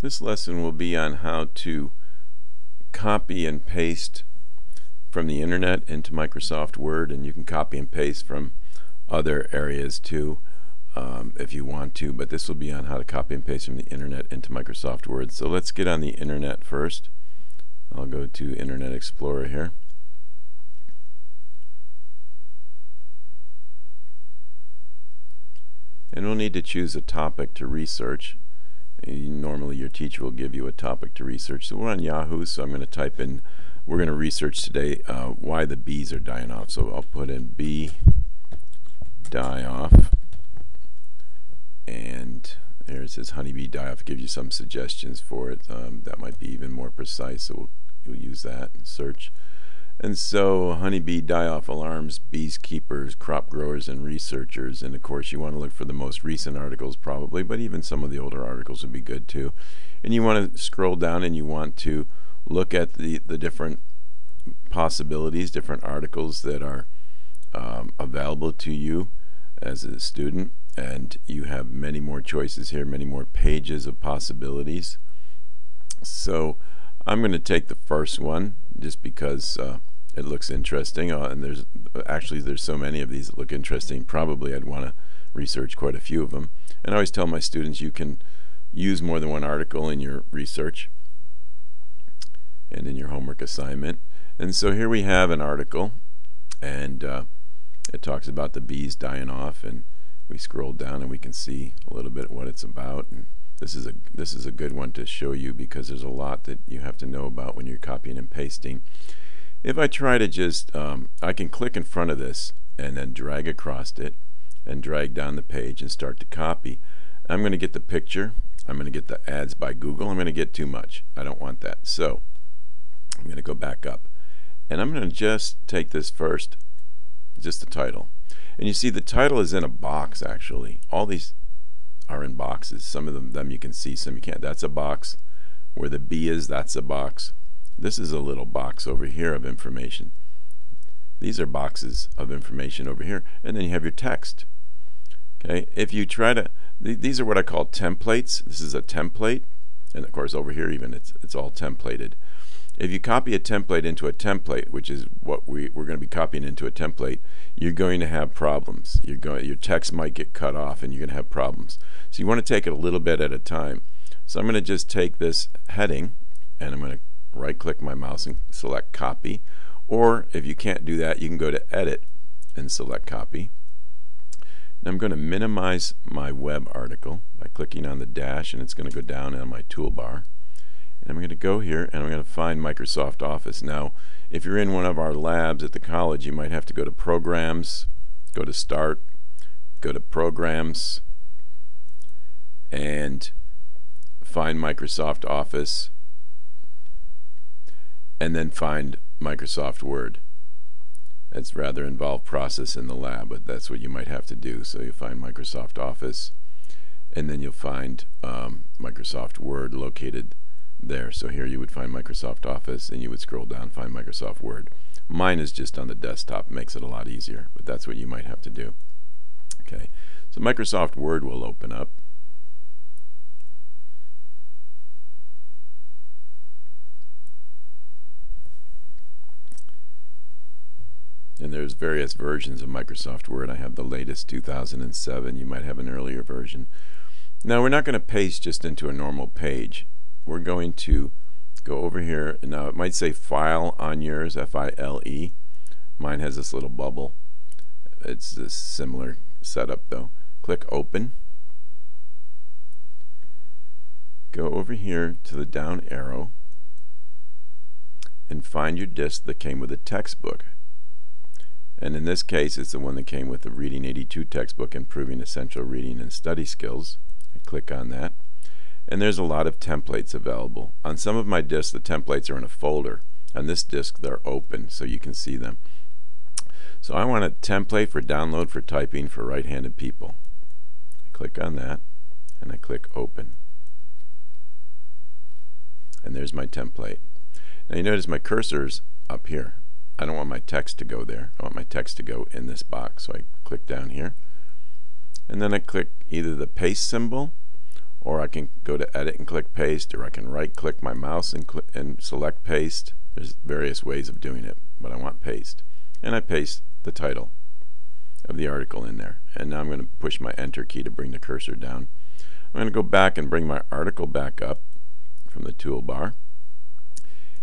This lesson will be on how to copy and paste from the internet into Microsoft Word, and you can copy and paste from other areas too if you want to, but this will be on how to copy and paste from the internet into Microsoft Word. So let's get on the internet first. I'll go to Internet Explorer here. And we'll need to choose a topic to research. Normally your teacher will give you a topic to research. So we're on Yahoo, so I'm going to type in, we're going to research today why the bees are dying off. So I'll put in bee die off, and there it says honeybee die off. It gives you some suggestions for it. That might be even more precise, so you'll use that and search. And so honeybee die-off alarms beekeepers, crop growers, and researchers. And of course you want to look for the most recent articles probably, but even some of the older articles would be good too. And you want to scroll down and you want to look at the different possibilities, different articles that are available to you as a student. And you have many more choices here, many more pages of possibilities. So I'm going to take the first one just because it looks interesting, and there's so many of these that look interesting. Probably I'd want to research quite a few of them. And I always tell my students you can use more than one article in your research and in your homework assignment. And so here we have an article, and it talks about the bees dying off, and we scroll down and we can see a little bit what it's about. And this is a good one to show you because there's a lot that you have to know about when you're copying and pasting. If I try to just, I can click in front of this and then drag across it and drag down the page and start to copy. I'm going to get the picture. I'm going to get the ads by Google. I'm going to get too much. I don't want that. So I'm going to go back up. And I'm going to just take this first, just the title. And you see the title is in a box actually. All these are in boxes. Some of them you can see, some you can't. That's a box. Where the bee is, that's a box. This is a little box over here of information. These are boxes of information over here. And then you have your text. Okay, if you try to, these are what I call templates. This is a template. And of course over here even it's all templated. If you copy a template into a template, which is what we're going to be copying into a template, you're going to have problems. Your text might get cut off and you're going to have problems. So you want to take it a little bit at a time. So I'm going to just take this heading and I'm going to right click my mouse and select copy. Or if you can't do that, you can go to edit and select copy. And I'm going to minimize my web article by clicking on the dash, and it's going to go down on my toolbar. And I'm going to go here and I'm going to find Microsoft Office. Now if you're in one of our labs at the college, you might have to go to Programs, go to Start, go to Programs, and find Microsoft Office, and then find Microsoft Word. It's a rather involved process in the lab, but that's what you might have to do. So you find Microsoft Office, and then you'll find Microsoft Word located there. So here you would find Microsoft Office, and you would scroll down and find Microsoft Word. Mine is just on the desktop, makes it a lot easier, but that's what you might have to do. Okay, so Microsoft Word will open up. And there's various versions of Microsoft Word. I have the latest 2007. You might have an earlier version. Now we're not going to paste just into a normal page. We're going to go over here. Now it might say File on yours, F-I-L-E. Mine has this little bubble. It's a similar setup though. Click Open. Go over here to the down arrow and find your disk that came with a textbook. And in this case, it's the one that came with the Reading 82 textbook, Improving Essential Reading and Study Skills. I click on that. And there's a lot of templates available. On some of my disks, the templates are in a folder. On this disk, they're open, so you can see them. So I want a template for download for typing for right-handed people. I click on that, and I click Open. And there's my template. Now you notice my cursor's up here. I don't want my text to go there. I want my text to go in this box. So I click down here. And then I click either the paste symbol or I can go to edit and click paste, or I can right click my mouse and select paste. There's various ways of doing it, but I want paste. And I paste the title of the article in there. And now I'm going to push my enter key to bring the cursor down. I'm going to go back and bring my article back up from the toolbar.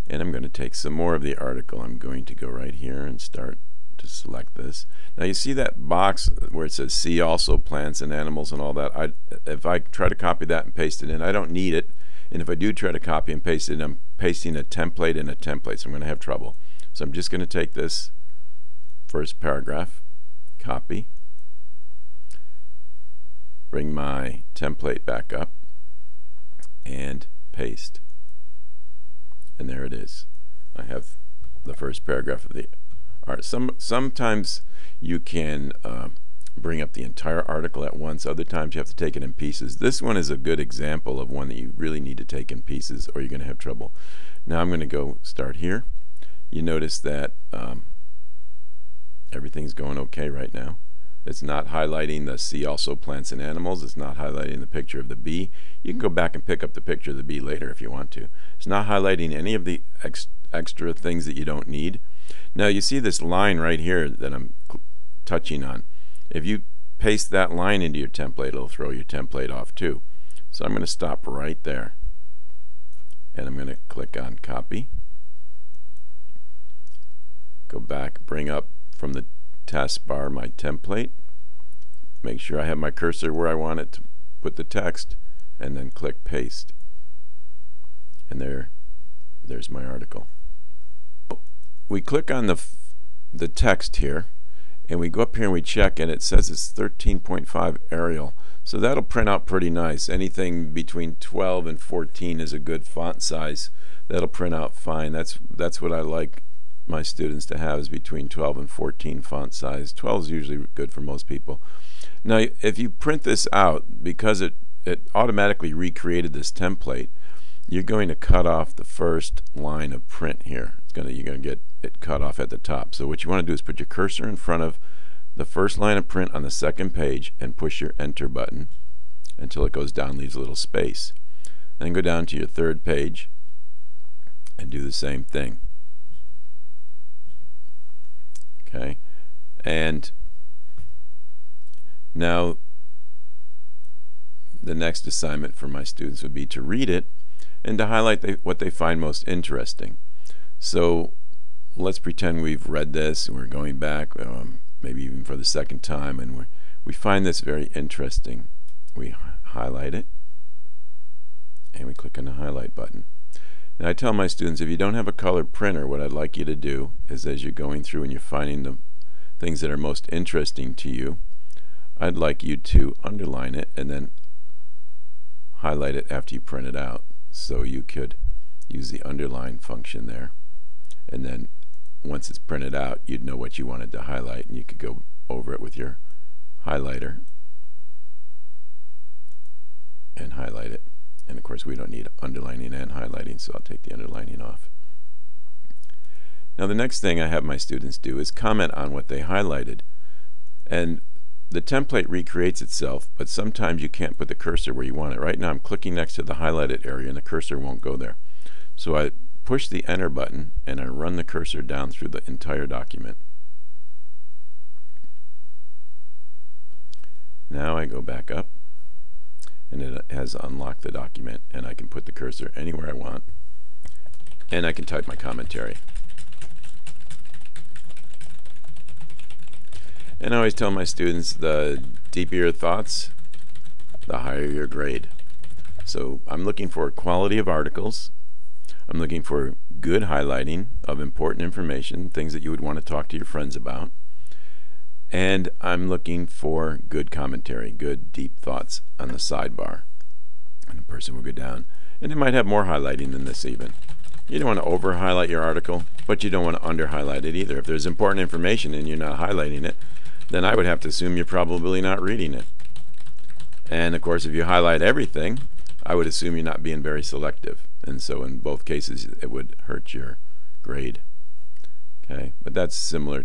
And I'm going to take some more of the article. I'm going to go right here and start to select this. Now you see that box where it says see also plants and animals and all that. If I try to copy that and paste it in, I don't need it. And if I do try to copy and paste it in, I'm pasting a template in a template, so I'm going to have trouble. So I'm just going to take this first paragraph, copy, bring my template back up, and paste. And there it is. I have the first paragraph of the art. Sometimes you can bring up the entire article at once. Other times you have to take it in pieces. This one is a good example of one that you really need to take in pieces or you're going to have trouble. Now I'm going to go start here. You notice that everything's going okay right now. It's not highlighting the see also plants and animals. It's not highlighting the picture of the bee. You can go back and pick up the picture of the bee later if you want to. It's not highlighting any of the extra things that you don't need. Now you see this line right here that I'm touching on. If you paste that line into your template, it'll throw your template off too. So I'm going to stop right there. And I'm going to click on copy. Go back, bring up from the taskbar my template. Make sure I have my cursor where I want it to put the text, and then click paste. And there's my article. We click on the text here, and we go up here and we check, and it says it's 13.5 Arial. So that'll print out pretty nice. Anything between 12 and 14 is a good font size. That'll print out fine. That's what I like my students to have, is between 12 and 14 font size. 12 is usually good for most people. Now if you print this out, because it automatically recreated this template, you're going to cut off the first line of print here. You're going to get it cut off at the top. So what you want to do is put your cursor in front of the first line of print on the second page and push your enter button until it goes down, leaves a little space. Then go down to your third page and do the same thing. Okay, and now the next assignment for my students would be to read it and to highlight what they find most interesting. So let's pretend we've read this and we're going back, maybe even for the second time, and we find this very interesting. We highlight it and we click on the highlight button. Now I tell my students, if you don't have a color printer, what I'd like you to do is, as you're going through and you're finding the things that are most interesting to you, I'd like you to underline it and then highlight it after you print it out. So you could use the underline function there, and then once it's printed out, you'd know what you wanted to highlight, and you could go over it with your highlighter and highlight it. And of course we don't need underlining and highlighting, so I'll take the underlining off. Now the next thing I have my students do is comment on what they highlighted. And the template recreates itself, but sometimes you can't put the cursor where you want it. Right now I'm clicking next to the highlighted area and the cursor won't go there. So I push the enter button and I run the cursor down through the entire document. Now I go back up, and it has unlocked the document, and I can put the cursor anywhere I want, and I can type my commentary. And I always tell my students, the deeper your thoughts, the higher your grade. So I'm looking for quality of articles. I'm looking for good highlighting of important information, things that you would want to talk to your friends about. And I'm looking for good commentary, good deep thoughts on the sidebar. And the person will go down. And it might have more highlighting than this even. You don't want to over-highlight your article, but you don't want to under-highlight it either. If there's important information and you're not highlighting it, then I would have to assume you're probably not reading it. And of course, if you highlight everything, I would assume you're not being very selective. And so in both cases, it would hurt your grade. Okay, but that's similar